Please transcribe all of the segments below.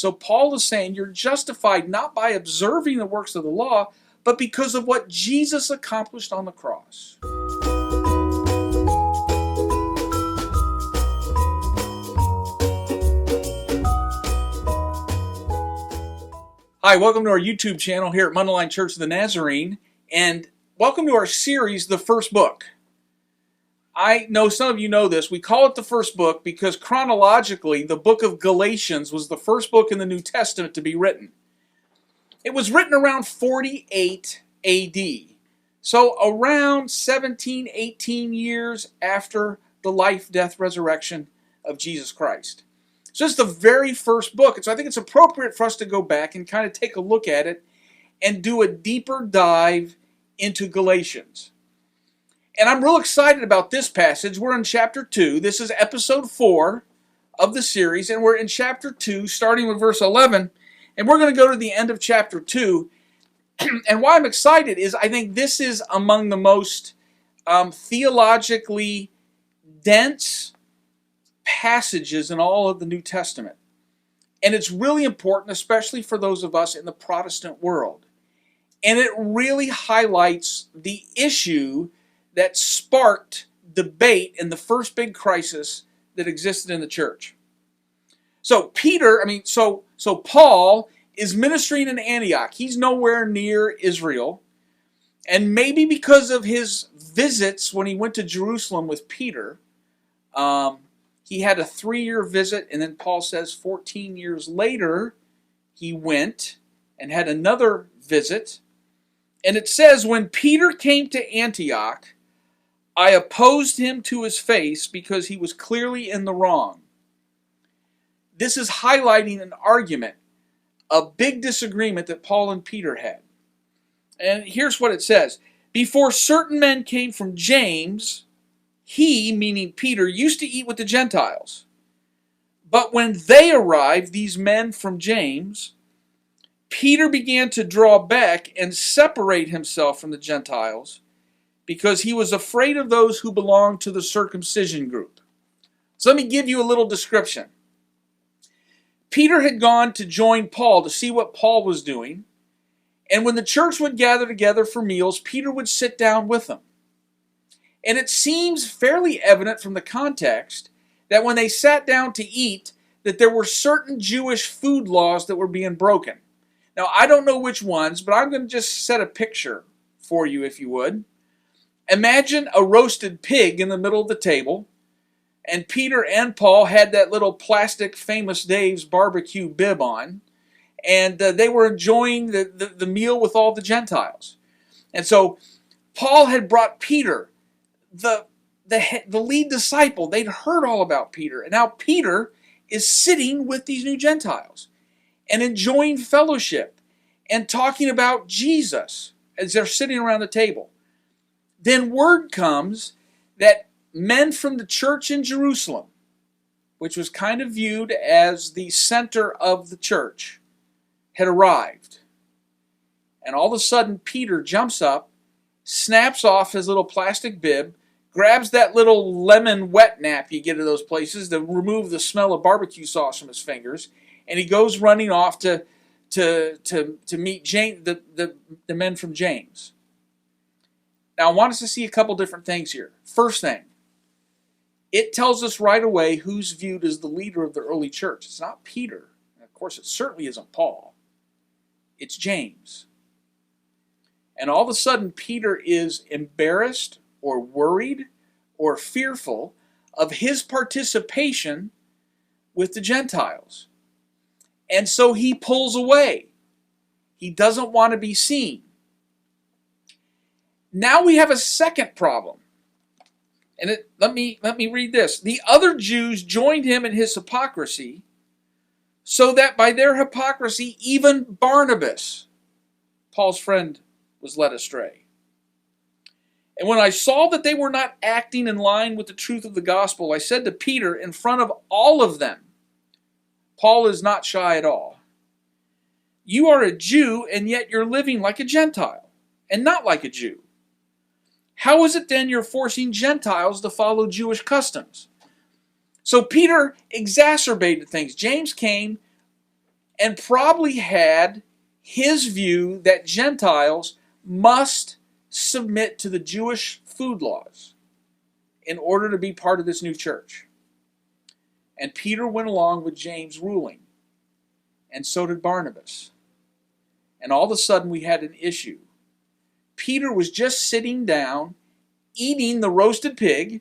So Paul is saying you're justified not by observing the works of the law, but because of what Jesus accomplished on the cross. Hi, welcome to our YouTube channel here at Mundelein Church of the Nazarene, and welcome to our series, The First Book. I know some of you know this. We call it the first book because chronologically, the book of Galatians was the first book in the New Testament to be written. It was written around 48 AD, so around 17, 18 years after the life, death, resurrection of Jesus Christ. So it's the very first book, and so I think it's appropriate for us to go back and kind of take a look at it and do a deeper dive into Galatians. And I'm real excited about this passage. We're in chapter 2. This is episode 4 of the series, and we're in chapter 2, starting with verse 11, and we're going to go to the end of chapter 2. And why I'm excited is I think this is among the most theologically dense passages in all of the New Testament. And it's really important, especially for those of us in the Protestant world. And it really highlights the issue that sparked debate in the first big crisis that existed in the church. So Paul is ministering in Antioch. He's nowhere near Israel. And maybe because of his visits when he went to Jerusalem with Peter, he had a 3-year visit, and then Paul says 14 years later, he went and had another visit. And it says, when Peter came to Antioch, I opposed him to his face because he was clearly in the wrong. This is highlighting an argument, a big disagreement that Paul and Peter had. And here's what it says. Before certain men came from James, he, meaning Peter, used to eat with the Gentiles. But when they arrived, these men from James, Peter began to draw back and separate himself from the Gentiles because he was afraid of those who belonged to the circumcision group. So let me give you a little description. Peter had gone to join Paul to see what Paul was doing, and when the church would gather together for meals, Peter would sit down with them. And it seems fairly evident from the context that when they sat down to eat, that there were certain Jewish food laws that were being broken. Now, I don't know which ones, but I'm going to just set a picture for you, if you would. Imagine a roasted pig in the middle of the table, and Peter and Paul had that little plastic Famous Dave's barbecue bib on, and they were enjoying the meal with all the Gentiles. And so Paul had brought Peter, the lead disciple. They'd heard all about Peter, and now Peter is sitting with these new Gentiles and enjoying fellowship and talking about Jesus as they're sitting around the table. Then word comes that men from the church in Jerusalem, which was kind of viewed as the center of the church, had arrived. And all of a sudden, Peter jumps up, snaps off his little plastic bib, grabs that little lemon wet nap you get at those places to remove the smell of barbecue sauce from his fingers, and he goes running off to meet the men from James. Now, I want us to see a couple different things here. First thing, it tells us right away who's viewed as the leader of the early church. It's not Peter. And of course, it certainly isn't Paul. It's James. And all of a sudden, Peter is embarrassed or worried or fearful of his participation with the Gentiles. And so he pulls away. He doesn't want to be seen. Now we have a second problem. And let me read this. The other Jews joined him in his hypocrisy, so that by their hypocrisy even Barnabas, Paul's friend, was led astray. And when I saw that they were not acting in line with the truth of the gospel, I said to Peter in front of all of them, Paul is not shy at all. You are a Jew, and yet you're living like a Gentile, and not like a Jew. How is it then you're forcing Gentiles to follow Jewish customs? So Peter exacerbated things. James came and probably had his view that Gentiles must submit to the Jewish food laws in order to be part of this new church. And Peter went along with James' ruling, and so did Barnabas. And all of a sudden we had an issue. Peter was just sitting down, eating the roasted pig,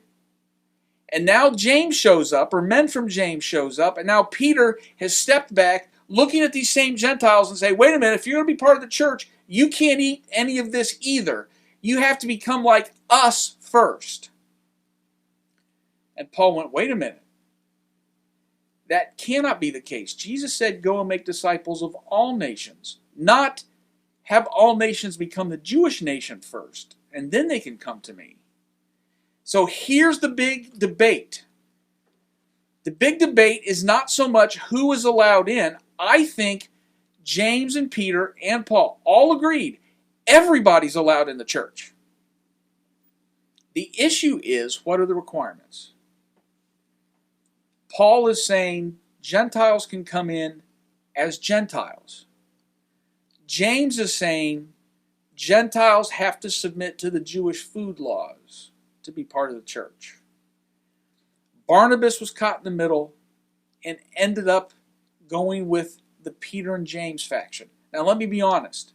and now James shows up, or men from James shows up, and now Peter has stepped back, looking at these same Gentiles and say, wait a minute, if you're going to be part of the church, you can't eat any of this either. You have to become like us first. And Paul went, wait a minute. That cannot be the case. Jesus said, go and make disciples of all nations, not have all nations become the Jewish nation first, and then they can come to me. So here's the big debate. The big debate is not so much who is allowed in. I think James and Peter and Paul all agreed everybody's allowed in the church. The issue is, what are the requirements? Paul is saying Gentiles can come in as Gentiles. James is saying Gentiles have to submit to the Jewish food laws to be part of the church. Barnabas was caught in the middle and ended up going with the Peter and James faction. Now let me be honest.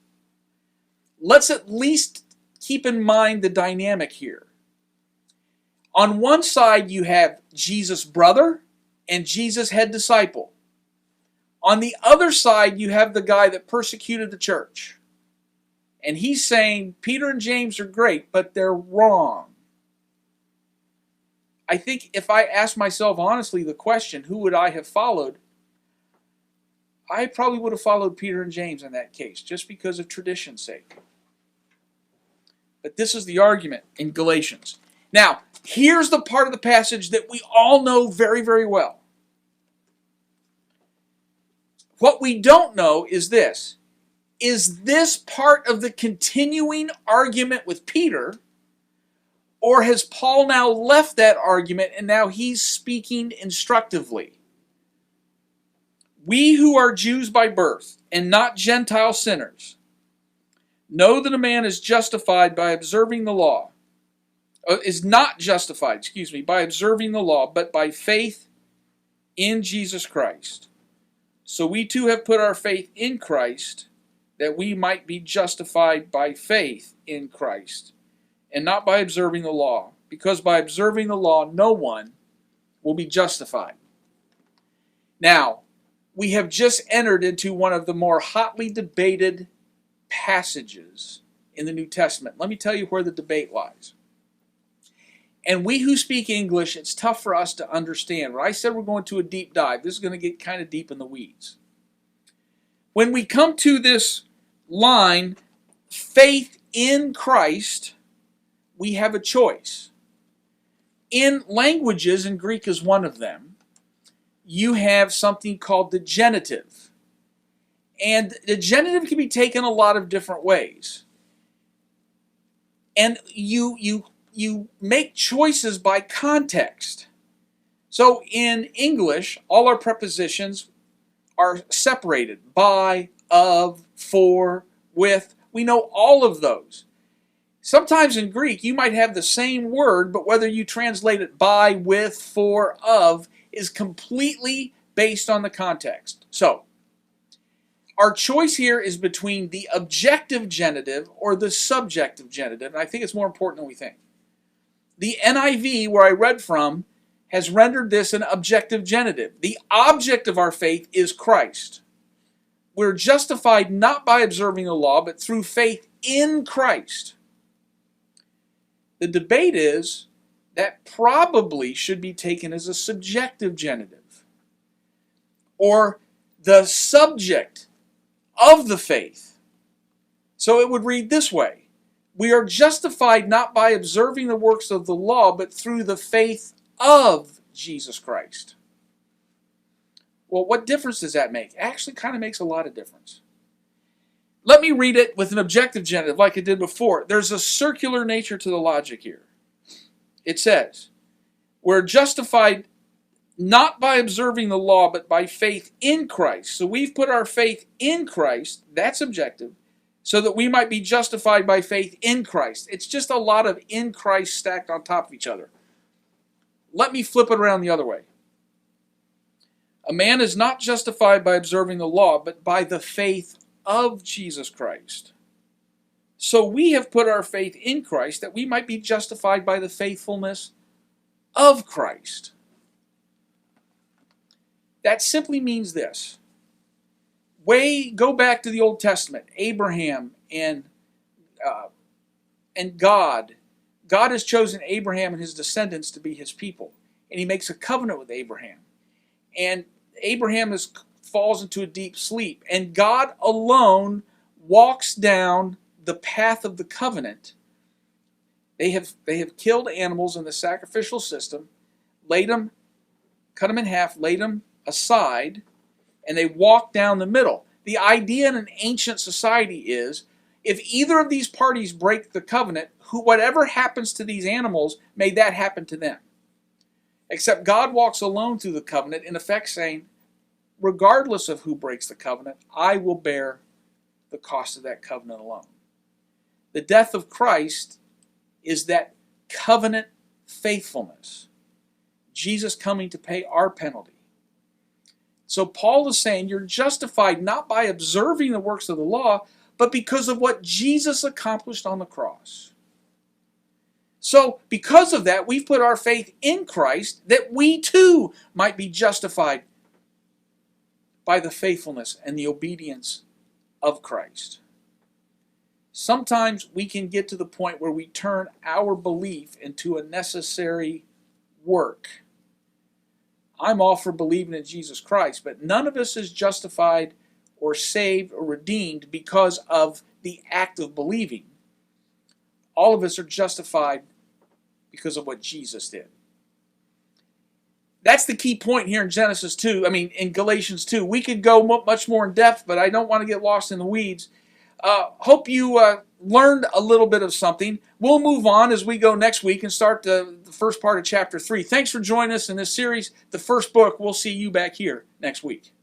Let's at least keep in mind the dynamic here. On one side you have Jesus' brother and Jesus' head disciple. On the other side you have the guy that persecuted the church. And he's saying Peter and James are great, but they're wrong. I think if I ask myself honestly the question, who would I have followed? I probably would have followed Peter and James in that case, just because of tradition's sake. But this is the argument in Galatians. Now, here's the part of the passage that we all know very, very well. What we don't know is this. Is this part of the continuing argument with Peter? Or has Paul now left that argument and now he's speaking instructively? We who are Jews by birth and not Gentile sinners know that a man is justified by observing the law. Is not justified, by observing the law, but by faith in Jesus Christ. So we too have put our faith in Christ that we might be justified by faith in Christ, and not by observing the law, because by observing the law, no one will be justified. Now, we have just entered into one of the more hotly debated passages in the New Testament. Let me tell you where the debate lies. And we who speak English, it's tough for us to understand. When I said we're going to a deep dive, this is going to get kind of deep in the weeds. When we come to this line, faith in Christ, we have a choice. In languages, and Greek is one of them, you have something called the genitive. And the genitive can be taken a lot of different ways. And you make choices by context. So in English, all our prepositions are separated. By, of, for, with. We know all of those. Sometimes in Greek, you might have the same word, but whether you translate it by, with, for, of, is completely based on the context. So, our choice here is between the objective genitive or the subjective genitive, and I think it's more important than we think. The NIV, where I read from, has rendered this an objective genitive. The object of our faith is Christ. We're justified not by observing the law, but through faith in Christ. The debate is that probably should be taken as a subjective genitive, or the subject of the faith. So it would read this way: we are justified not by observing the works of the law, but through the faith of Jesus Christ. Well, what difference does that make? It actually kind of makes a lot of difference. Let me read it with an objective genitive like I did before. There's a circular nature to the logic here. It says, we're justified not by observing the law, but by faith in Christ. So we've put our faith in Christ, that's objective, so that we might be justified by faith in Christ. It's just a lot of in Christ stacked on top of each other. Let me flip it around the other way. A man is not justified by observing the law, but by the faith of Jesus Christ. So we have put our faith in Christ that we might be justified by the faithfulness of Christ. That simply means this. Go back to the Old Testament, Abraham and God. God has chosen Abraham and his descendants to be his people. And he makes a covenant with Abraham. And Abraham falls into a deep sleep. And God alone walks down the path of the covenant. They have killed animals in the sacrificial system, cut them in half, laid them aside, and they walk down the middle. The idea in an ancient society is, if either of these parties break the covenant, whatever happens to these animals, may that happen to them. Except God walks alone through the covenant, in effect saying, regardless of who breaks the covenant, I will bear the cost of that covenant alone. The death of Christ is that covenant faithfulness. Jesus coming to pay our penalty. So Paul is saying you're justified not by observing the works of the law, but because of what Jesus accomplished on the cross. So because of that, we've put our faith in Christ that we too might be justified by the faithfulness and the obedience of Christ. Sometimes we can get to the point where we turn our belief into a necessary work. I'm all for believing in Jesus Christ, but none of us is justified or saved or redeemed because of the act of believing. All of us are justified because of what Jesus did. That's the key point here in Genesis 2. In Galatians 2. We could go much more in depth, but I don't want to get lost in the weeds. Hope you learned a little bit of something. We'll move on as we go next week and start the first part of chapter 3. Thanks for joining us in this series, the first book. We'll see you back here next week.